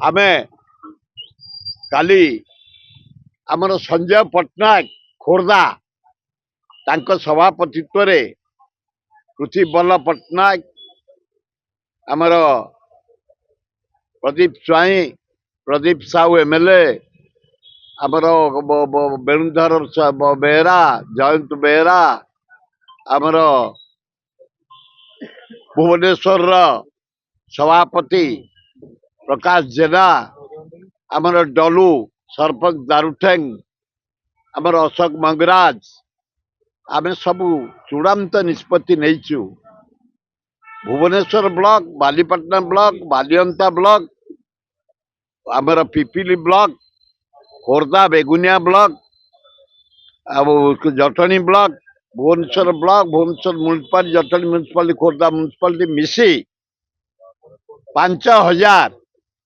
आमे काली आमर संजय पट्टनायक खोर्धा तांको सभापतित्व रे पृथ्वी बल्लभ पट्टनायक आमर प्रदीप स्वाई प्रदीप साहू एमएलए आमर वेणुधर बेहरा जयंत बेहरा आमर भुवनेश्वर सभापति प्रकाश जेना आमर डलू सरपंच दारुठेंग आमर अशोक मंगराज आमे सब चूड़ांत निष्पत्ति नहीं Bhubaneswar block Balipatna block Balianta block आमर Pipili block Khordha Begunia block Jatni block Bhubaneswar block Bhubaneswar municipality Jatni municipality Khordha municipality मिसी 5000